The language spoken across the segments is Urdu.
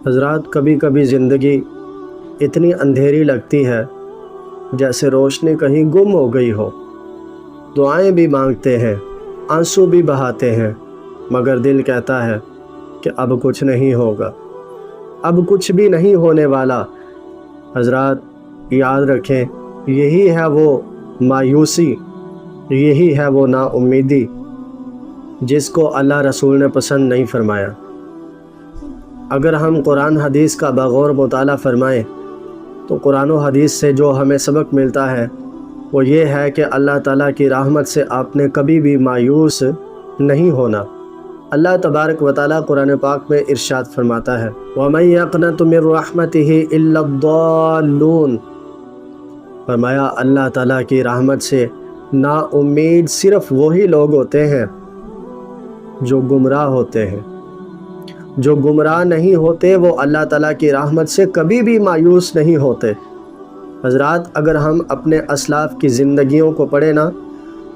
حضرات، کبھی کبھی زندگی اتنی اندھیری لگتی ہے جیسے روشنی کہیں گم ہو گئی ہو۔ دعائیں بھی مانگتے ہیں، آنسو بھی بہاتے ہیں، مگر دل کہتا ہے کہ اب کچھ نہیں ہوگا، اب کچھ بھی نہیں ہونے والا۔ حضرات یاد رکھیں، یہی ہے وہ مایوسی، یہی ہے وہ نا امیدی جس کو اللہ رسول نے پسند نہیں فرمایا۔ اگر ہم قرآن حدیث کا بغور مطالعہ فرمائیں تو قرآن و حدیث سے جو ہمیں سبق ملتا ہے وہ یہ ہے کہ اللہ تعالیٰ کی رحمت سے آپ نے کبھی بھی مایوس نہیں ہونا۔ اللہ تبارک و تعالیٰ قرآن پاک میں ارشاد فرماتا ہے وَمَن يَقْنَطُ مِن رَحْمَتِهِ إِلَّا الضَّالُّونَ، فرمایا اللہ تعالیٰ کی رحمت سے نا امید صرف وہی لوگ ہوتے ہیں جو گمراہ ہوتے ہیں۔ جو گمراہ نہیں ہوتے وہ اللہ تعالیٰ کی رحمت سے کبھی بھی مایوس نہیں ہوتے۔ حضرات، اگر ہم اپنے اسلاف کی زندگیوں کو پڑھیں نا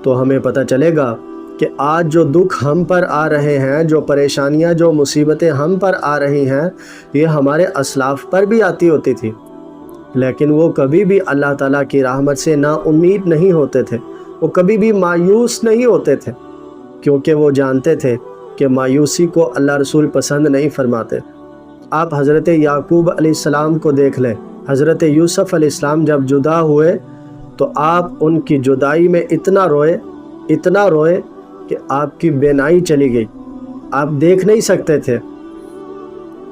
تو ہمیں پتہ چلے گا کہ آج جو دکھ ہم پر آ رہے ہیں، جو پریشانیاں، جو مصیبتیں ہم پر آ رہی ہیں، یہ ہمارے اسلاف پر بھی آتی ہوتی تھی، لیکن وہ کبھی بھی اللہ تعالیٰ کی رحمت سے نا امید نہیں ہوتے تھے، وہ کبھی بھی مایوس نہیں ہوتے تھے، کیونکہ وہ جانتے تھے کہ مایوسی کو اللہ رسول پسند نہیں فرماتے۔ آپ حضرت یعقوب علیہ السلام کو دیکھ لیں، حضرت یوسف علیہ السلام جب جدا ہوئے تو آپ ان کی جدائی میں اتنا روئے کہ آپ کی بینائی چلی گئی، آپ دیکھ نہیں سکتے تھے۔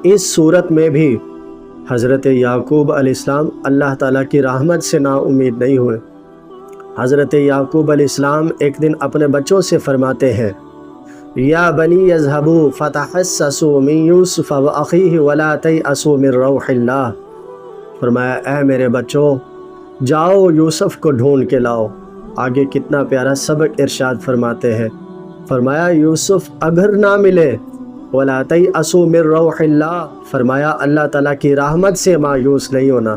اس صورت میں بھی حضرت یعقوب علیہ السلام اللہ تعالیٰ کی رحمت سے نا امید نہیں ہوئے۔ حضرت یعقوب علیہ السلام ایک دن اپنے بچوں سے فرماتے ہیں یا بنی اذهبوا فتحسسوا من یوسف واخیہ ولا تیأسوا من روح اللہ، فرمایا اے میرے بچوں، جاؤ یوسف کو ڈھونڈ کے لاؤ۔ آگے کتنا پیارا سبق ارشاد فرماتے ہیں، فرمایا یوسف اگر نہ ملے ولا تیأسوا من روح اللہ، فرمایا اللہ تعالیٰ کی رحمت سے مایوس نہیں ہونا۔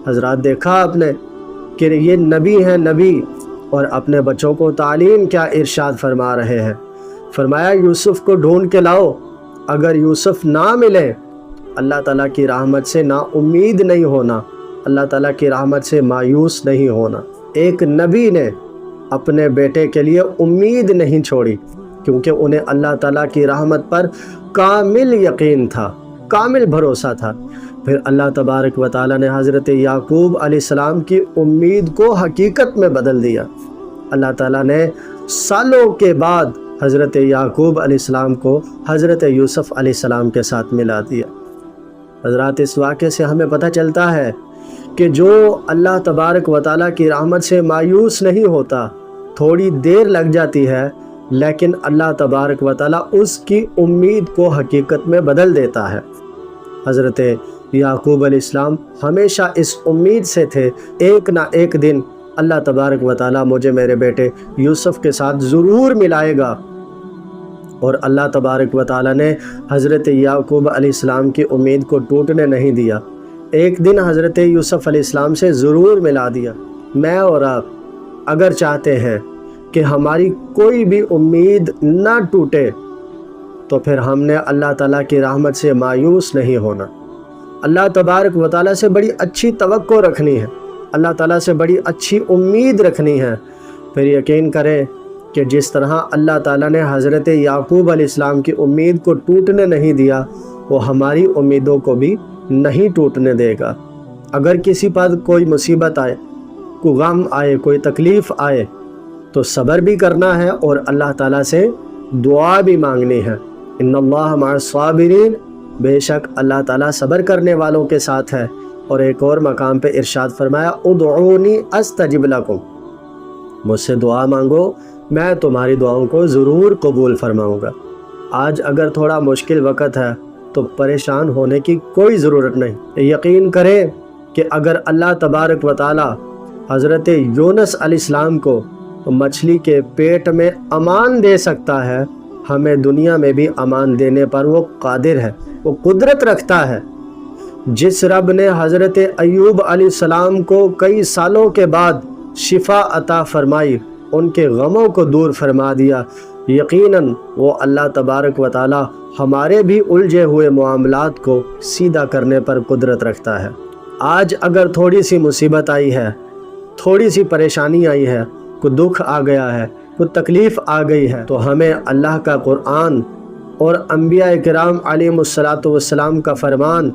حضرات دیکھا آپ نے کہ یہ نبی ہیں، نبی، اور اپنے بچوں کو تعلیم کیا ارشاد فرما رہے ہیں۔ فرمایا یوسف کو ڈھونڈ کے لاؤ، اگر یوسف نہ ملے اللہ تعالیٰ کی رحمت سے نا امید نہیں ہونا، اللہ تعالیٰ کی رحمت سے مایوس نہیں ہونا۔ ایک نبی نے اپنے بیٹے کے لیے امید نہیں چھوڑی، کیونکہ انہیں اللہ تعالیٰ کی رحمت پر کامل یقین تھا، کامل بھروسہ تھا۔ پھر اللہ تبارک و تعالیٰ نے حضرت یعقوب علیہ السلام کی امید کو حقیقت میں بدل دیا۔ اللہ تعالیٰ نے سالوں کے بعد حضرت یعقوب علیہ السلام کو حضرت یوسف علیہ السلام کے ساتھ ملا دیا۔ حضرات، اس واقعے سے ہمیں پتہ چلتا ہے کہ جو اللہ تبارک و تعالیٰ کی رحمت سے مایوس نہیں ہوتا، تھوڑی دیر لگ جاتی ہے لیکن اللہ تبارک و تعالیٰ اس کی امید کو حقیقت میں بدل دیتا ہے۔ حضرت یعقوب علیہ السلام ہمیشہ اس امید سے تھے ایک نہ ایک دن اللہ تبارک و تعالیٰ مجھے میرے بیٹے یوسف کے ساتھ ضرور ملائے گا، اور اللہ تبارک و تعالیٰ نے حضرت یعقوب علیہ السلام کی امید کو ٹوٹنے نہیں دیا، ایک دن حضرت یوسف علیہ السلام سے ضرور ملا دیا۔ میں اور آپ اگر چاہتے ہیں کہ ہماری کوئی بھی امید نہ ٹوٹے تو پھر ہم نے اللہ تعالیٰ کی رحمت سے مایوس نہیں ہونا، اللہ تبارک و تعالیٰ سے بڑی اچھی توقع رکھنی ہے، اللہ تعالیٰ سے بڑی اچھی امید رکھنی ہے۔ پھر یقین کریں کہ جس طرح اللہ تعالیٰ نے حضرت یعقوب علیہ السلام کی امید کو ٹوٹنے نہیں دیا، وہ ہماری امیدوں کو بھی نہیں ٹوٹنے دے گا۔ اگر کسی پر کوئی مصیبت آئے، کوئی غم آئے، کوئی تکلیف آئے تو صبر بھی کرنا ہے اور اللہ تعالیٰ سے دعا بھی مانگنی ہے۔ ان اللہ مع الصابرین، بے شک اللہ تعالیٰ صبر کرنے والوں کے ساتھ ہے۔ اور ایک اور مقام پہ ارشاد فرمایا ادعونی استجب لکم، مجھ سے دعا مانگو، میں تمہاری دعاؤں کو ضرور قبول فرماؤں گا۔ آج اگر تھوڑا مشکل وقت ہے تو پریشان ہونے کی کوئی ضرورت نہیں۔ یقین کریں کہ اگر اللہ تبارک و تعالی حضرت یونس علیہ السلام کو مچھلی کے پیٹ میں امان دے سکتا ہے، ہمیں دنیا میں بھی امان دینے پر وہ قادر ہے، وہ قدرت رکھتا ہے۔ جس رب نے حضرت ایوب علیہ السلام کو کئی سالوں کے بعد شفا عطا فرمائی، ان کے غموں کو دور فرما دیا، یقیناً وہ اللہ تبارک و تعالی ہمارے بھی الجھے ہوئے معاملات کو سیدھا کرنے پر قدرت رکھتا ہے۔ آج اگر تھوڑی سی مصیبت آئی ہے، تھوڑی سی پریشانی آئی ہے، کوئی دکھ آ گیا ہے، کوئی تکلیف آ گئی ہے، تو ہمیں اللہ کا قرآن اور انبیاء کرام علیہم السلام کا فرمان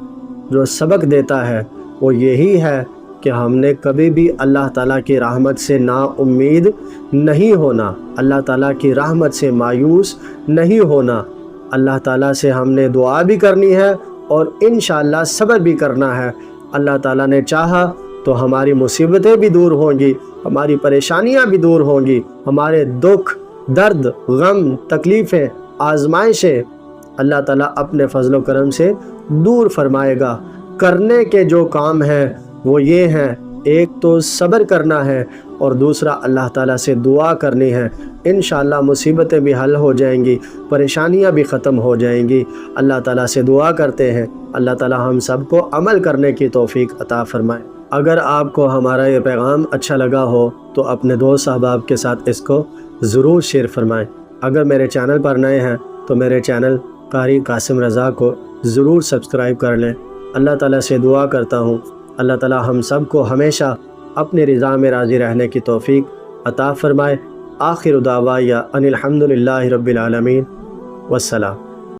جو سبق دیتا ہے وہ یہی ہے کہ ہم نے کبھی بھی اللہ تعالیٰ کی رحمت سے نا امید نہیں ہونا، اللہ تعالیٰ کی رحمت سے مایوس نہیں ہونا۔ اللہ تعالیٰ سے ہم نے دعا بھی کرنی ہے اور انشاءاللہ صبر بھی کرنا ہے۔ اللہ تعالیٰ نے چاہا تو ہماری مصیبتیں بھی دور ہوں گی، ہماری پریشانیاں بھی دور ہوں گی، ہمارے دکھ، درد، غم، تکلیفیں، آزمائشیں اللہ تعالیٰ اپنے فضل و کرم سے دور فرمائے گا۔ کرنے کے جو کام ہیں وہ یہ ہیں، ایک تو صبر کرنا ہے اور دوسرا اللہ تعالیٰ سے دعا کرنی ہے۔ انشاءاللہ مصیبتیں بھی حل ہو جائیں گی، پریشانیاں بھی ختم ہو جائیں گی۔ اللہ تعالیٰ سے دعا کرتے ہیں، اللہ تعالیٰ ہم سب کو عمل کرنے کی توفیق عطا فرمائے۔ اگر آپ کو ہمارا یہ پیغام اچھا لگا ہو تو اپنے دوست احباب کے ساتھ اس کو ضرور شیئر فرمائیں۔ اگر میرے چینل پر نئے ہیں تو میرے چینل قاری قاسم رضا کو ضرور سبسکرائب کر لیں۔ اللہ تعالیٰ سے دعا کرتا ہوں اللہ تعالیٰ ہم سب کو ہمیشہ اپنی رضا میں راضی رہنے کی توفیق عطا فرمائے۔ آخر دعوایا ان الحمد للہ رب العالمین، والسلام۔